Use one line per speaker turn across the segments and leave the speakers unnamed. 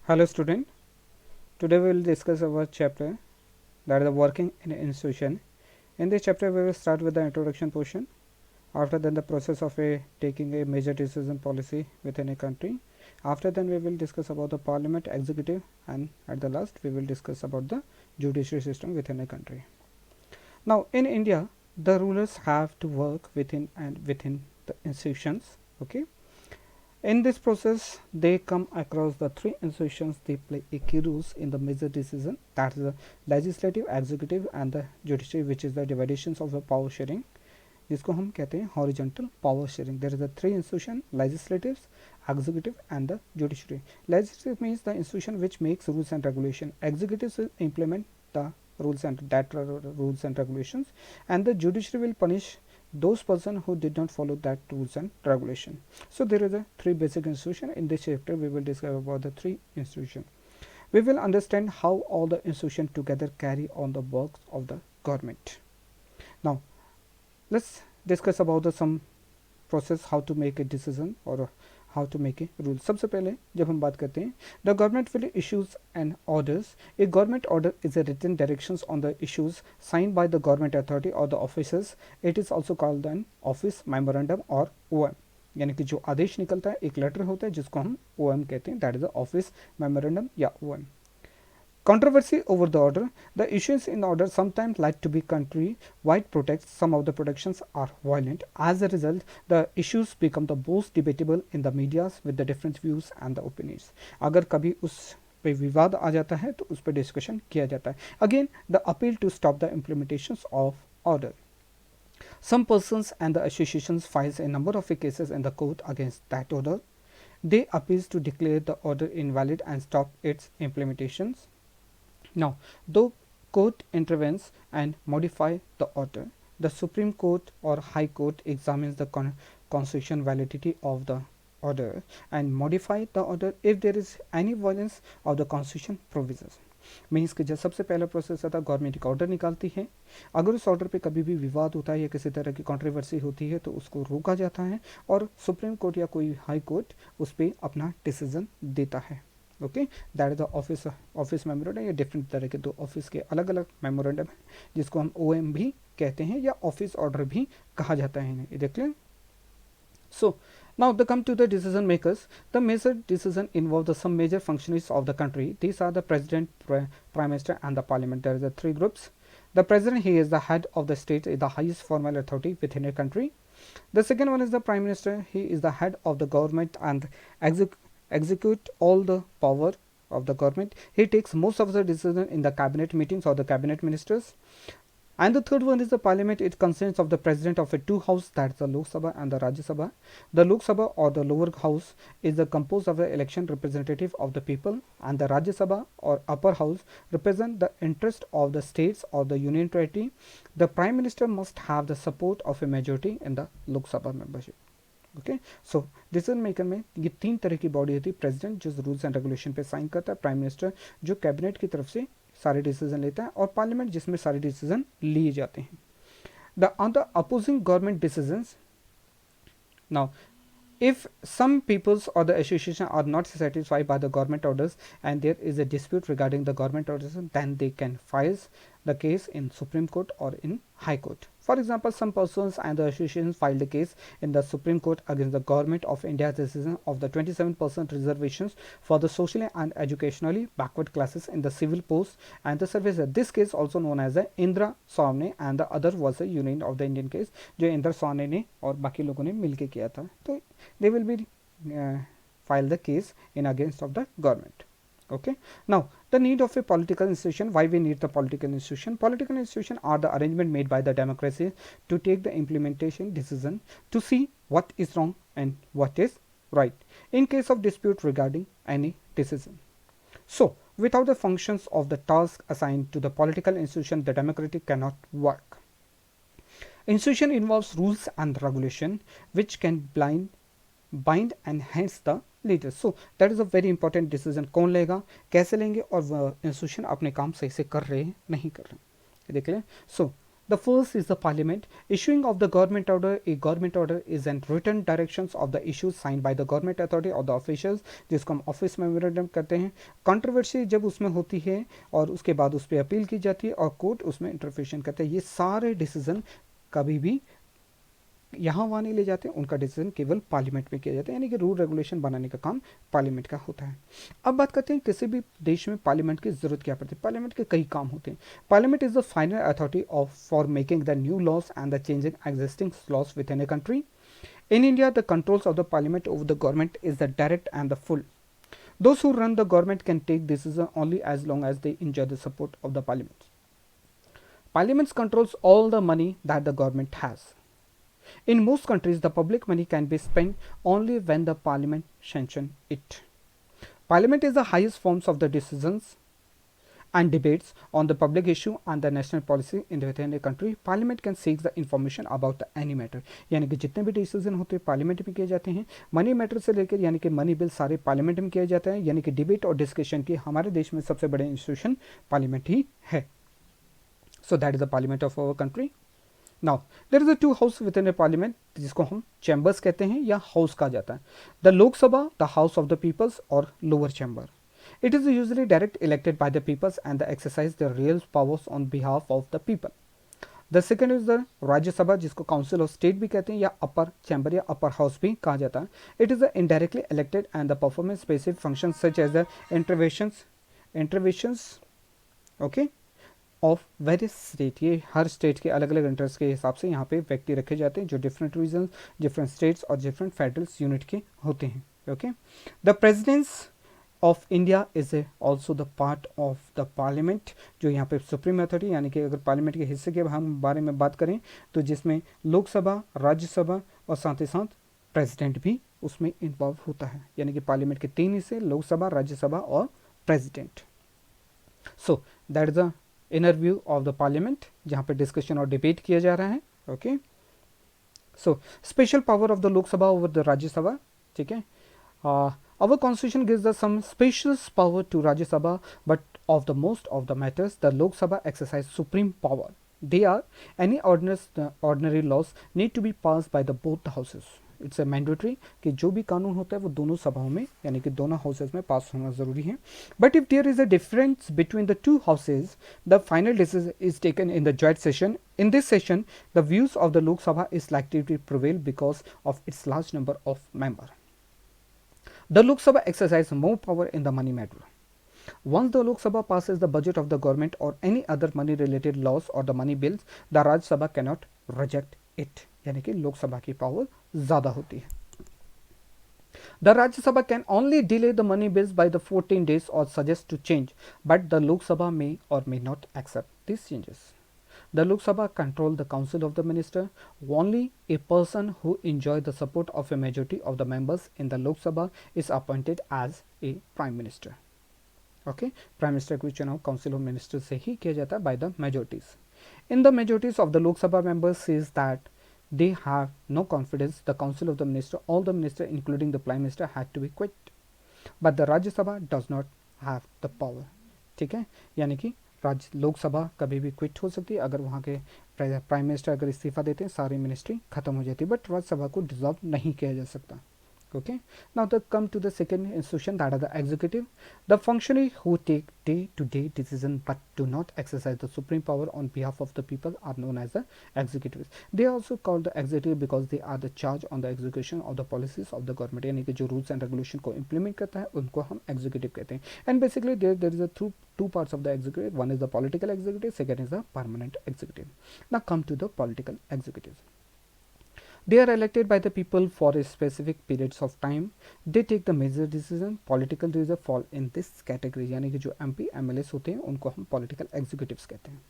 Hello student, today we will discuss about chapter that is the working in an institution. In this chapter we will start with the introduction portion. After then the process of taking a major decision policy within a country. After then we will discuss about the parliament, executive, and at the last we will discuss about the judiciary system within a country. Now in India the rulers have to work within the institutions. Okay, in this process, they come across the three institutions. They play a key roles in the major decision, that is the legislative, executive and the judiciary, which is the divisions of the power sharing, जिसको हम कहते हैं horizontal power sharing. There is a three institution: legislative, executive and the judiciary. Legislative means the institution which makes rules and regulation. Executive will implement the rules and regulations, and the judiciary will punish those person who did not follow that rules and regulation. So there is a three basic institution. In this chapter we will discuss about the three institution. We will understand how all the institutions together carry on the works of the government. Now let's discuss about the some process how to make a decision or how to make a rule. सबसे पहले जब हम बात करते हैं the government will issues and orders. A government order is a written directions on the issues signed by the government authority or the officers. It is also called an office memorandum or OM. यानी कि जो आदेश निकलता है एक letter होता है जिसको हम OM कहते हैं, that is the office memorandum या OM. Controversy over the order. The issues in order sometimes like to be country-wide protects. Some of the protections are violent. As a result, the issues become the most debatable in the media with the different views and the opinions. अगर कभी उस पे विवाद आ जाता है तो उस पर डिस्कशन किया जाता है. Again, the appeal to stop the implementations of order. Some persons and the associations files a number of cases in the court against that order. They appeal to declare the order invalid and stop its implementations. Now, though court intervenes and modify the order, the Supreme Court or High Court examines the constitutional validity of the order and modify the order if there is any violence of the constitution provisions. Means कि जब सबसे पहला process आता है government का order निकालती है, अगर उस ऑर्डर पे कभी भी विवाद होता है या किसी तरह की कंट्रोवर्सी होती है तो उसको रोका जाता है और सुप्रीम कोर्ट या कोई हाई कोर्ट उस पर अपना डिसीजन देता है. Okay, that is the office memorandum. या डिफरेंट तरह के दो ऑफिस के अलग अलग मेमोरेंडम है जिसको हम OM भी कहते हैं या ऑफिस ऑर्डर भी कहा जाता है इन्हें. देख लें. So now they come to the decision makers. The major decision involve the some major functionaries of the country. These are the president, prime minister and the parliament. There is the three groups. The president, he is the head of the state, is the highest formal authority within a country. The second one is the prime minister. He is the head of the government and execute all the power of the government. He takes most of the decision in the cabinet meetings or the cabinet ministers. And the third one is the parliament. It consists of the president of a two house, that is the Lok Sabha and the Rajya Sabha. The Lok Sabha or the lower house is the composed of the election representative of the people, and the Rajya Sabha or upper house represent the interest of the states or the union territory. The prime minister must have the support of a majority in the Lok Sabha membership. Okay, so decision maker में ये तीन तरह की body होती है. President जो rules and regulation पे sign करता है, प्राइम मिनिस्टर जो कैबिनेट की तरफ से सारे डिसीजन लेता है, और पार्लियामेंट जिसमें सारे डिसीजन लिए जाते हैं. The opposing government decisions. Now if some peoples or the association are not satisfied by the government orders and there is a dispute regarding the government orders, then they can file the case in Supreme Court or in High Court. For example, some persons and the associations filed a case in the Supreme Court against the government of India's decision of the 27% reservations for the socially and educationally backward classes in the civil posts and the service. This case also known as the Indra Swamy and the other was a union of the Indian case जो इंद्र स्वामी ने और बाकी लोगों ने मिलके किया था. तो they will be file the case in against of the government. Okay, now the need of a political institution. Why we need the political institution? Political institution are the arrangement made by the democracy to take the implementation decision to see what is wrong and what is right in case of dispute regarding any decision. So without the functions of the task assigned to the political institution, the democracy cannot work. Institution involves rules and regulation which can bind and hence the leader. So that is a very important decision. कौन लेगा, कैसे लेंगे और institution अपने काम सही से कर रहे हैं नहीं कर रहे हैं, देख लें. सो The first is the parliament. Issuing of the government order. A government order is an written directions of the issues signed by the government authority or the officials, जिसको हम ऑफिस मेमोरेंडम कहते हैं. कंट्रोवर्सी जब उसमें होती है और उसके बाद उस पर अपील की जाती है और कोर्ट उसमें इंटरफेरेशन करते हैं. ये सारे डिसीजन कभी भी यहाँ वहाँ नहीं ले जाते, उनका डिसीजन केवल पार्लियामेंट में किया जाता है, यानी कि रूल रेगुलेशन बनाने का काम पार्लियामेंट का होता है. अब बात करते हैं किसी भी देश में पार्लियामेंट की जरूरत क्या पड़ती है. पार्लियामेंट के कई काम होते हैं. Parliament is the final authority of for making the new laws and the changing existing laws within a country. In India, the controls of the parliament over the government is the direct and the full. Those who run the government can take decisions only as long as they enjoy the support of the parliament. Parliament controls all the money that the government has. In most countries, the public money can be spent only when the parliament sanction it. Parliament is the highest forms of the decisions and debates on the public issue and the national policy in within a country. Parliament can seek the information about the any matter. यानी कि जितने भी decision होते हैं parliament में किए जाते हैं. मनी मैटर से लेकर यानी कि मनी बिल सारे पार्लियामेंट में किए जाते हैं. यानी कि डिबेट और डिस्कशन की हमारे देश में सबसे बड़े इंस्टीट्यूशन पार्लियामेंट ही है. So that is the parliament of our country. Now there is a two house within a parliament, जिसको हम चैम्बर्स कहते हैं या हाउस कहा जाता है. The Lok Sabha, the house of the people's और lower chamber. It is usually direct elected by the peoples and they exercise their real powers on behalf of the people. The second is the Rajya Sabha, जिसको council of state भी कहते हैं या अपर chamber या upper house भी कहा जाता है. It is indirectly elected and the performance specific functions such as the interventions okay of various state. ये हर स्टेट के अलग अलग इंटरेस्ट के हिसाब से यहाँ पे व्यक्ति रखे जाते हैं जो डिफरेंट रीजन, डिफरेंट स्टेट्स और डिफरेंट फेडरल यूनिट के होते हैं. Okay. The precedence of India is also the part of the parliament, जो यहाँ पे सुप्रीम अथॉरिटी यानी कि अगर पार्लियामेंट के हिस्से के हम बारे में बात करें तो जिसमें लोकसभा, राज्यसभा और साथ ही साथ प्रेसिडेंट भी उसमें इन्वॉल्व होता है. यानी कि पार्लियामेंट के 3 हिस्से, लोकसभा, राज्यसभा और president. So that is the inner view of the parliament, जहाँ पे डिस्कशन और डिबेट किया जा रहा है. Okay. So special power of the Lok Sabha over the Rajya Sabha. ठीक है. Our constitution gives us some special power to Rajya Sabha, but of the most of the matters, the Lok Sabha exercise supreme power. They are any ordinary laws need to be passed by the both the houses. It's a mandatory कि जो भी कानून होता है वो दोनों सभाओं में यानी कि दोनों हाउसेज में पास होना ज़रूरी है. But if there is a difference between the two houses, the final decision is taken in the joint session. In this session, the views of the Lok Sabha is likely to prevail because of its large number of members. The Lok Sabha exercises more power in the money matter. Once the Lok Sabha passes the budget of the government or any other money related laws or the money bills, the Rajya Sabha cannot reject it. यानी कि लोक सभा की power ज़्यादा होती है. The Rajya Sabha can only delay the money bills by the 14 days or suggest to change, but the Lok Sabha may or may not accept these changes. The Lok Sabha control the council of the minister. Only a person who enjoys the support of a majority of the members in the Lok Sabha is appointed as a prime minister. Okay, prime minister को चुनाव council of ministers से ही किया जाता है by the majorities. In the majorities of the Lok Sabha members says that they have no confidence. The council of the minister, all the ministers including the prime minister had to be quit. But the Rajya Sabha does not have the power. ठीक है. यानी कि लोकसभा कभी भी quit हो सकती है. अगर वहाँ के प्राइम मिनिस्टर अगर इस्तीफा देते हैं सारी मिनिस्ट्री खत्म हो जाती है, बट राज्यसभा को डिसॉल्व नहीं किया जा सकता. Okay. Now the come to the second institution, that is the executive. The functionary who take day-to-day decision but do not exercise the supreme power on behalf of the people are known as the executives. They are also called the executive because they are the charge on the execution of the policies of the government. यानी कि जो rules and regulation को implement करता है उनको हम executive कहते हैं. And basically there is a two parts of the executive. One is the political executive, second is the permanent executive. Now come to the political executives. They are elected by the people for a specific periods of time. They take the major decision. Political decisions fall in this category. यानी कि जो MP, MLAs होते हैं उनको हम political executives कहते हैं.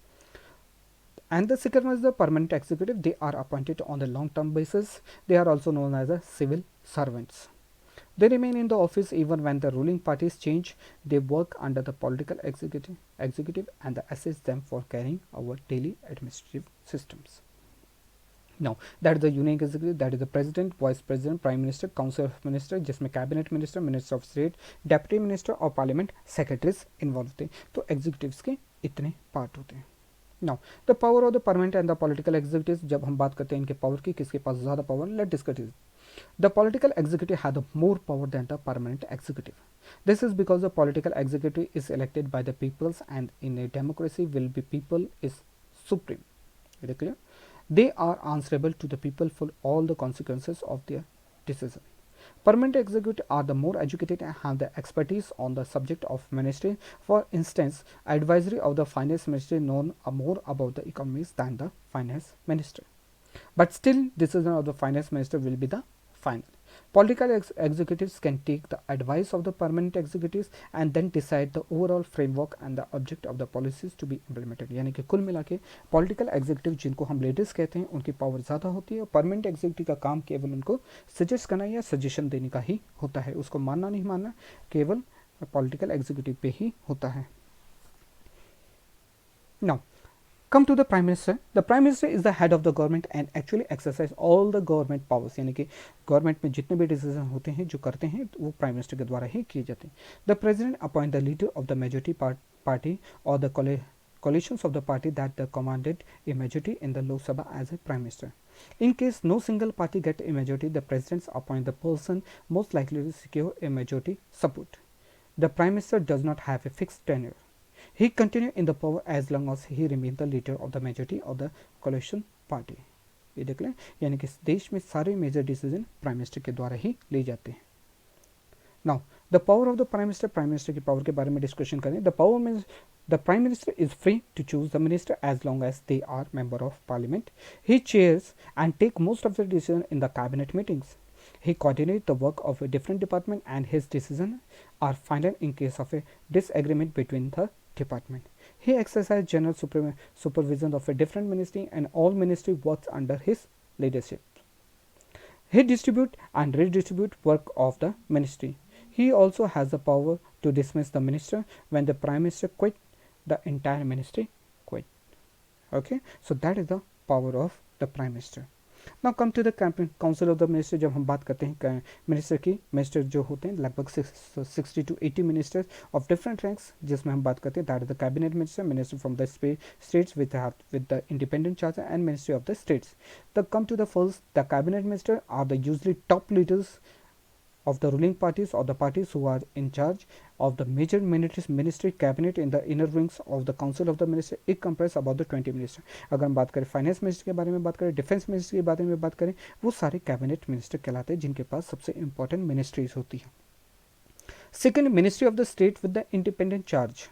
And the second one is the permanent executive. They are appointed on the long-term basis. They are also known as the civil servants. They remain in the office even when the ruling parties change. They work under the political executive and assist them for carrying our daily administrative systems. Now that is the unique executive, that is the president, vice president, prime minister, council of minister, जिसमें cabinet minister, minister of state, deputy minister और parliament secretaries involved होते हैं. तो executives के इतने part होते हैं. Now the power of the permanent and the political executive, जब हम बात करते हैं इनके पावर की, किसके पास ज़्यादा power, let discuss it. The political executive had more power than the permanent executive. This is because the political executive is elected by the peoples, and in a democracy will be people is supreme. Is it clear? They are answerable to the people for all the consequences of their decision. Permanent executives are the more educated and have the expertise on the subject of ministry. For instance, advisory of the finance ministry known more about the economies than the finance minister. But still, decision of the finance minister will be the final. Political executives can take the advice of the permanent executives and then decide the overall framework and the object of the policies to be implemented. यानी कि कुल मिला के political executive जिनको हम leaders कहते हैं उनकी पावर ज़्यादा होती है, और परमानेंट एग्जीक्यूटिव का काम केवल उनको सजेस्ट करना या सजेशन देने का ही होता है, उसको मानना नहीं मानना केवल पॉलिटिकल एग्जीक्यूटिव पे ही होता है. Now come to the prime minister. The prime minister is the head of the government and actually exercise all the government powers. यानी कि गवर्नमेंट में जितने भी डिसीजन होते हैं जो करते हैं वो प्राइम मिनिस्टर के द्वारा ही किए जाते हैं. The president appoint the leader of the majority party और the coalitions of the party that commanded a majority in the Lok Sabha as a prime minister. In case no single party get a majority, the president appoint the person most likely to secure a majority support. The prime minister does not have a fixed tenure. He continued in the power as long as he remained the leader of the majority of the coalition party. ये देख लें, यानी कि देश में सारे major decision prime minister के द्वारा ही लिए जाते हैं. Now the power of the prime minister की पावर के बारे में डिस्कशन करें. The prime minister is free to choose the minister as long as they are member of parliament. He chairs and take most of the decision in the cabinet meetings. He coordinates the work of a different department and his decisions are final in case of a disagreement between the department. He exercises general supervision of a different ministry and all ministry works under his leadership. He distributes and redistributes work of the ministry. He also has the power to dismiss the minister when the prime minister quit, the entire ministry quit. Okay, so that is the power of the prime minister. Now come to the council of the minister. जब हम बात करते हैं minister की, minister जो होते हैं लगभग 60 to 80 ministers of different ranks, जिसमें हम बात करते हैं that is the cabinet minister, minister from the states with the independent charge and ministry of the states. The come to the first, the cabinet minister are the usually top leaders of the ruling parties or the parties who are in charge of the major ministry cabinet. In the inner wings of the council of the minister it comprises about the 20 minister. अगर हम बात करें finance minister के बारे में बात करें, defence minister के बारे में बात करें, वो सारे कैबिनेट मिनिस्टर कहलाते हैं जिनके पास सबसे इंपॉर्टेंट मिनिस्ट्रीज होती हैं. Second, ministry of the state with the independent charge.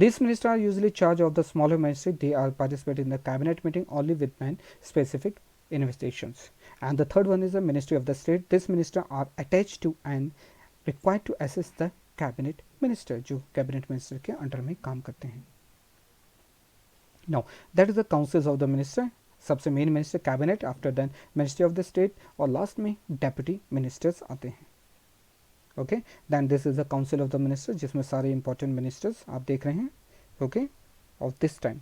These ministers are usually charge of the smaller ministry. They are participate in the cabinet meeting only with specific investigations. And the third one is the ministry of the state. This minister are attached to and required to assist the cabinet minister, जो cabinet minister के under में काम करते हैं. Now that is the councils of the minister. सबसे main minister cabinet, after then ministry of the state, और last में deputy ministers आते हैं. Okay, then this is the council of the minister जिसमें सारे इंपॉर्टेंट मिनिस्टर्स आप देख रहे हैं. Okay, of this time.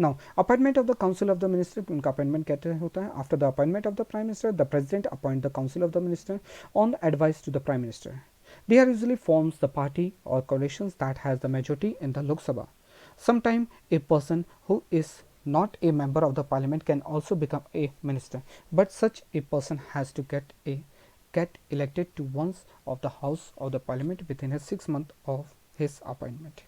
Now, appointment of the council of the minister, उनका अपॉइंटमेंट कैसे होता है? After the appointment of the prime minister, the president appoint the council of the minister on advice to the prime minister. They are usually forms the party or coalitions that has the majority in the Lok Sabha. Sometimes a person who is not a member of the parliament can also become a minister, but such a person has to get elected to once of the house of the parliament within a 6 months of his appointment.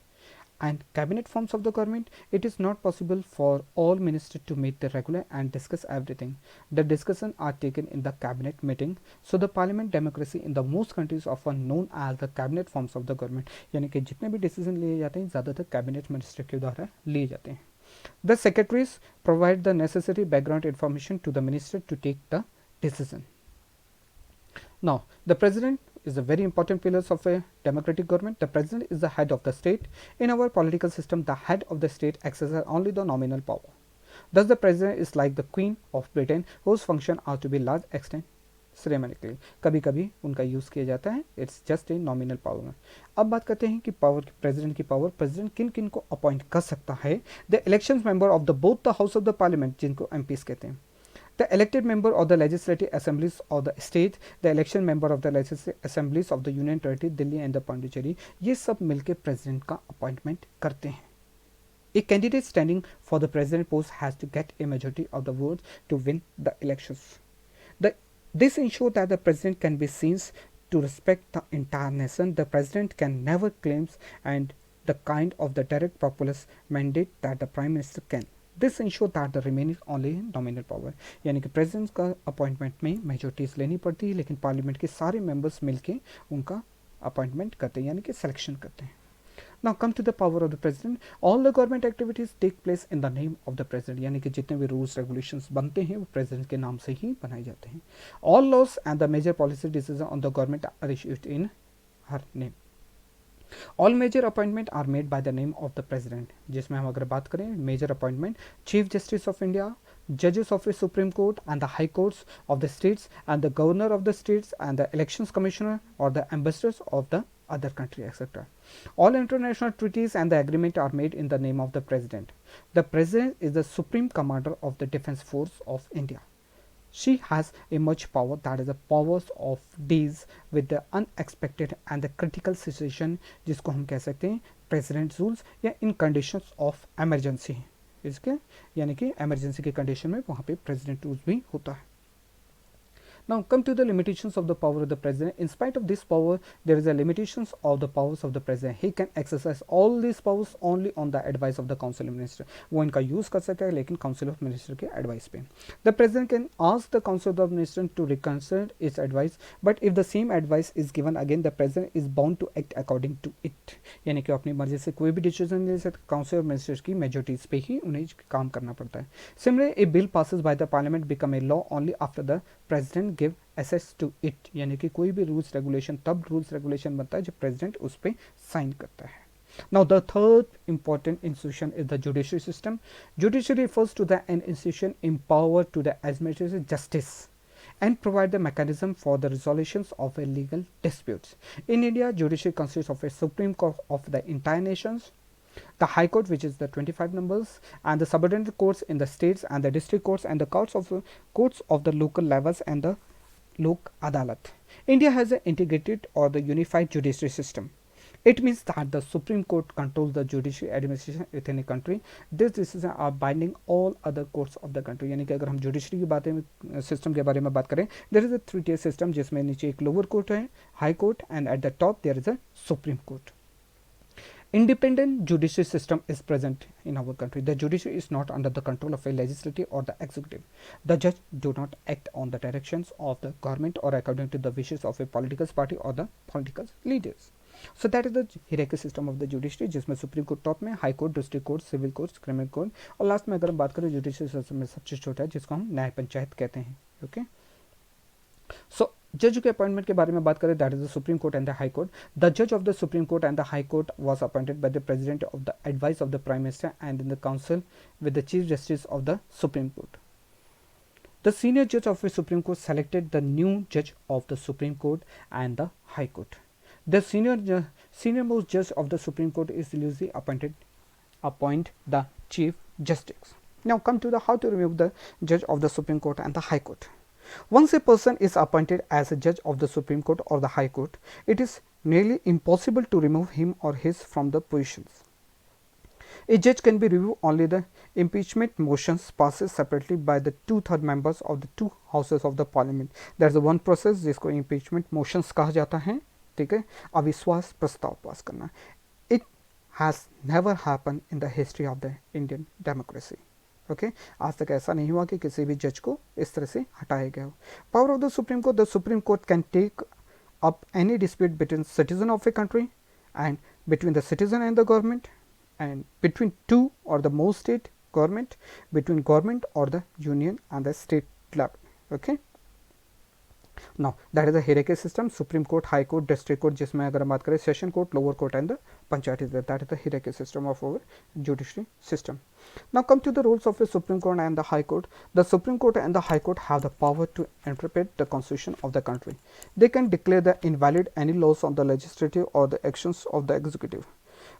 And cabinet forms of the government, it is not possible for all ministers to meet the regular and discuss everything. The discussions are taken in the cabinet meeting. So the parliament democracy in the most countries often known as the cabinet forms of the government. यानी कि जितने भी decision लिए जाते हैं ज़्यादातर cabinet minister के द्वारा लिए जाते हैं. The secretaries provide the necessary background information to the minister to take the decision. Now, the president is a very important pillar of a democratic government. The president is the head of the state. In our political system, the head of the state exercises only the nominal power. Thus, the president is like the queen of Britain, whose functions are to be large extent ceremonially. कभी कभी उनका use किया जाता है. It's just a nominal power. अब बात करते हैं कि पावर, प्रेसिडेंट की पावर. प्रेसिडेंट किन किन को अपॉइंट कर सकता है? The election member of the both the house of the parliament, जिनको एमपीज कहते हैं. The elected member of the legislative assemblies of the state, the election member of the legislative assemblies of the union territory, Delhi and the Pondicherry, ये सब मिलके president का appointment करते हैं. A candidate standing for the president post has to get a majority of the votes to win the elections. This ensures that the president can be seen to respect the entire nation. The president can never claim and the kind of the direct populist mandate that the prime minister can. This ensure that the remaining only nominal power, यानी कि president का appointment में majorities लेनी पड़ती है, लेकिन parliament के सारे मेंबर्स मिलके उनका अपॉइंटमेंट करते हैं, यानी कि सिलेक्शन करते हैं. Now come to the power of the president. All the government activities take place in the name of the president, यानी कि जितने भी रूल्स रेगुलेशंस बनते हैं वो प्रेसिडेंट के नाम से ही बनाए जाते हैं. All laws and the major policy decisions on the government are issued in her name. All major appointment are made by the name of the president, जिसमें हम अगर बात करें major appointment, chief justice of India, judges of the Supreme Court and the High Courts of the states and the governor of the states and the elections commissioner or the ambassadors of the other country, etc. All international treaties and the agreement are made in the name of the president. The president is the supreme commander of the defense force of India. She has a much power, that is the powers of deals with the unexpected and the critical situation, जिसको हम कह सकते हैं president rules या in conditions of emergency. इसके यानी कि emergency के condition में वहाँ पे president rules भी होता है. Now come to the limitations of the power of the president. In spite of this power, there is a limitations of the powers of the president. He can exercise all these powers only on the advice of the council of minister. वो इनका use कर सकता है लेकिन council of minister के advice पे. The president can ask the council of minister to reconsider its advice, but if the same advice is given again, the president is bound to act according to it. यानी कि अपनी मर्जी से कोई भी decision ले सकते, council of ministers की majorities पे ही उन्हें काम करना पड़ता है. Similarly, a bill passes by the parliament become a law only after the president give access to it, यानी कि कोई भी रूल्स रेगुलेशन तब रूल्स रेगुलेशन बनता है जब प्रेसिडेंट उस पर साइन करता है. Now the third important institution is the judiciary system. Judiciary refers to the an institution empowered to the administer justice and provide the mechanism for the resolutions of a legal disputes. In India, judiciary consists of a Supreme Court of the entire nations, the High Court, which is the 25 numbers, and the subordinate courts in the states and the district courts and the courts of the local levels and the Lok Adalat. India has an integrated or the unified judiciary system. It means that the Supreme Court controls the judiciary administration within a country. This decisions are binding all other courts of the country. यानी कि अगर हम judiciary की बातें system के बारे में बात करें, there is a three-tier system जिसमें नीचे एक lower court है, high court, and at the top there is a Supreme Court. Independent judiciary system is present in our country. The judiciary is not under the control of a legislative or the executive. The judge do not act on the directions of the government or according to the wishes of a political party or the political leaders. So that is the hierarchy system of the judiciary, जिसमें supreme court top में, high court, district court, civil court, criminal court, और last में अगर हम बात करें judicial system में सबसे छोटा है जिसको हम न्याय पंचायत कहते हैं. ओके, सो जज के अपॉइंटमेंट के बारे में बात करें, that is the supreme court and the high court. The जज of the supreme court and the high court was appointed by the president of the advice of the prime minister and in the council with the chief justice of the supreme court. The senior judge of the Supreme Court selected the new judge of the Supreme Court and the High Court. The senior-most judge of the Supreme Court is usually appoint the Chief Justice. Now come to the how to remove the judge of the Supreme Court and the High Court. Once a person is appointed as a judge of the Supreme Court or the High Court, it is nearly impossible to remove him or his from the positions. A judge can be removed only the impeachment motions passes separately by the 2/3 members of the two houses of the parliament. There is one process जिसको impeachment motions कहा जाता है, ठीक है, अविश्वास प्रस्ताव पास करना. It has never happened in the history of the Indian democracy. Okay, आज तक ऐसा नहीं हुआ कि किसी भी जज को इस तरह से हटाया गया हो. Power of the supreme court, the supreme court can take up any dispute between citizen of a country and between the citizen and the government and between two or the more state government, between government or the union and the state level. Okay, now that is the hierarchy system. Supreme Court, High Court, District Court, जिसमें अगर हम बात करें Session Court, Lower Court and the Panchayat is there. That is the hierarchy system of our judiciary system. Now come to the roles of the Supreme Court and the High Court. The Supreme Court and the High Court have the power to interpret the constitution of the country. They can declare the invalid any laws on the legislative or the actions of the executive,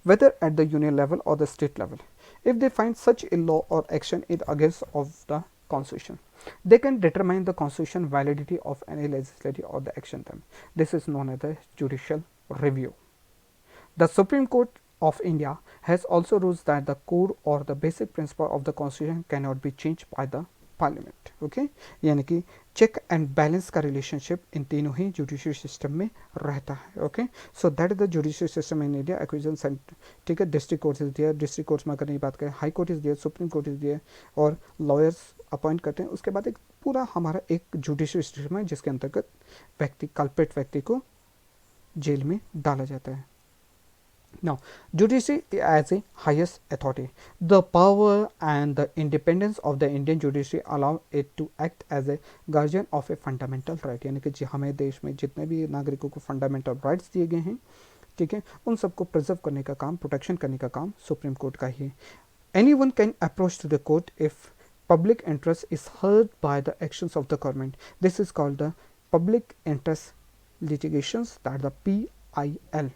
whether at the union level or the state level. If they find such a law or action is against of the constitution, they can determine the constitution validity of any legislative or the action them. This is known as the judicial review. The Supreme Court of India has also rules that the core or the basic principle of the constitution cannot be changed by the parliament. Okay, यानी कि check and balance का relationship in तीनों ही judiciary system में रहता है. Okay, so that is the judiciary system in India. Acquisition, ठीक है, district court is दिया, डिस्ट्रिक्ट कोर्ट में अगर नहीं बात करें, हाई कोर्ट इज दिया, सुप्रीम कोर्ट इज दिया, और लॉयर्स अपॉइंट करते हैं. उसके बाद एक पूरा हमारा एक जुडिशरी सिस्टम है जिसके अंतर्गत व्यक्ति, कल्प्रेट व्यक्ति को जेल में डाला जाता है. Now, judiciary as a highest authority, the power and the independence of the Indian judiciary allow it to act as a guardian of a fundamental right. यानी कि हमें देश में जितने भी नागरिकों को फंडामेंटल राइट्स दिए गए हैं, ठीक है, उन सबको प्रिजर्व करने का काम, प्रोटेक्शन करने का काम सुप्रीम कोर्ट का ही है. Anyone can approach to the court if public interest is hurt by the actions of the government. This is called the public interest litigations, that the PIL.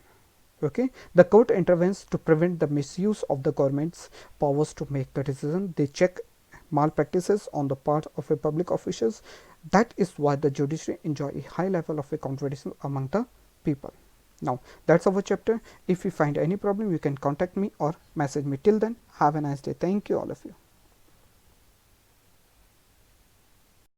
Okay, the court intervenes to prevent the misuse of the government's powers to make the decision. They check malpractices on the part of a public officials. That is why the judiciary enjoy a high level of a confidence among the people. Now that's our chapter. If you find any problem, you can contact me or message me. Till then, have a nice day. Thank you all of you.